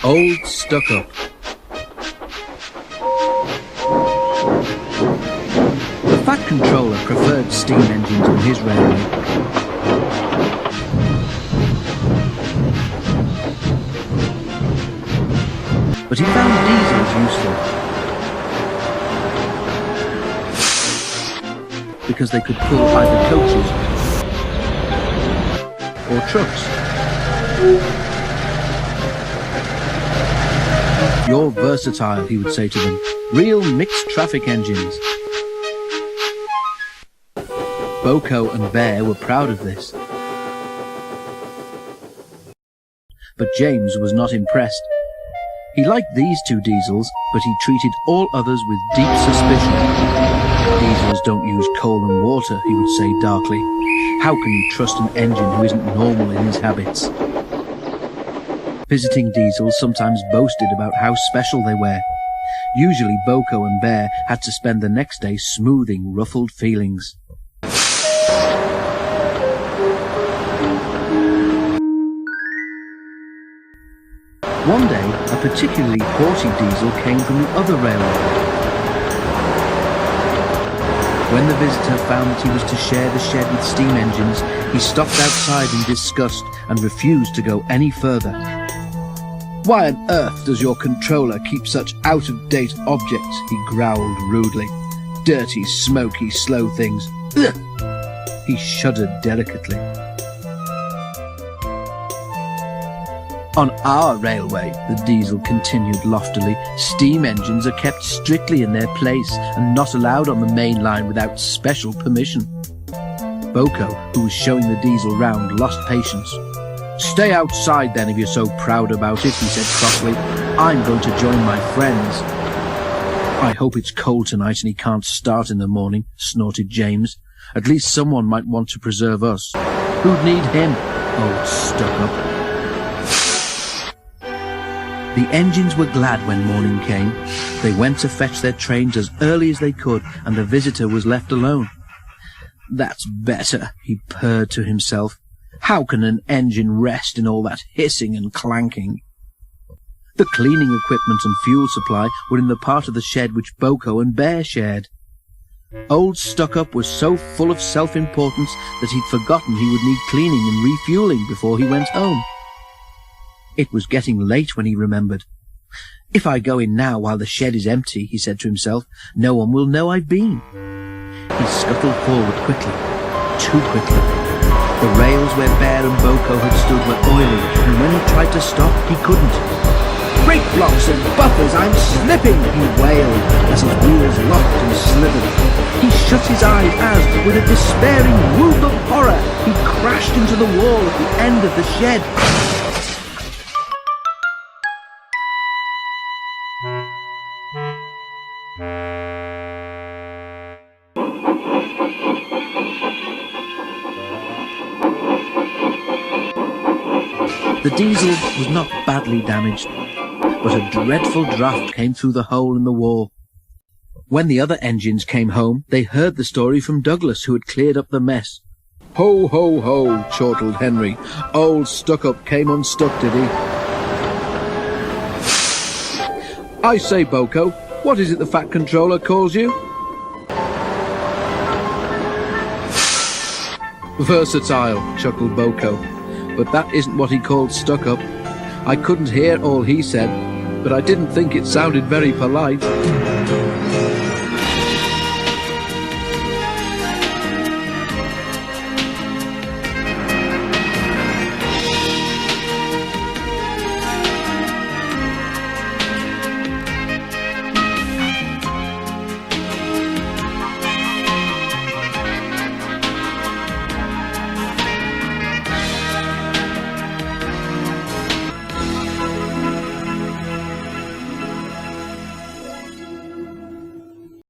Old Stuck-Up. The Fat Controller preferred steam engines on his railway. But he found diesels useful because they could pull either coaches or trucks. "You're versatile," he would say to them. "Real mixed traffic engines." Boko and Bear were proud of this. But James was not impressed. He liked these two diesels, but he treated all others with deep suspicion. "Diesels don't use coal and water," he would say darkly. "How can you trust an engine who isn't normal in his habits?" Visiting diesels sometimes boasted about how special they were. Usually Boko and Bear had to spend the next day smoothing ruffled feelings. One day, a particularly haughty diesel came from the other railway. When the visitor found that he was to share the shed with steam engines, he stopped outside in disgust and refused to go any further. "Why on earth does your controller keep such out-of-date objects?" he growled rudely. "Dirty, smoky, slow things. Ugh!" He shuddered delicately. "On our railway," the diesel continued loftily, "steam engines are kept strictly in their place and not allowed on the main line without special permission." Boko, who was showing the diesel round, lost patience. "Stay outside then if you're so proud about it," he said crossly. "I'm going to join my friends." "I hope it's cold tonight and he can't start in the morning," snorted James. "At least someone might want to preserve us. Who'd need him, old stuck-up?" The engines were glad when morning came. They went to fetch their trains as early as they could, and the visitor was left alone. "That's better," he purred to himself. "How can an engine rest in all that hissing and clanking?" The cleaning equipment and fuel supply were in the part of the shed which Boko and Bear shared. Old Stuck-Up was so full of self-importance that he'd forgotten he would need cleaning and refueling before he went home. It was getting late when he remembered. "If I go in now while the shed is empty," he said to himself, "no one will know I've been." He scuttled forward quickly, too quickly. The rails where Bear and Boko had stood were oily, and when he tried to stop, he couldn't. "Great blocks and buffers, I'm slipping!" he wailed, as his wheels locked and slithered. He shut his eyes as, with a despairing whoop of horror, he crashed into the wall at the end of the shed. The diesel was not badly damaged, but a dreadful draught came through the hole in the wall. When the other engines came home, they heard the story from Douglas, who had cleared up the mess. "Ho, ho, ho," chortled Henry. "Old Stuck-Up came unstuck, did he?" "I say, Boko, what is it the Fat Controller calls you?" "Versatile," chuckled Boko. "But that isn't what he called Stuck-Up. I couldn't hear all he said, but I didn't think it sounded very polite."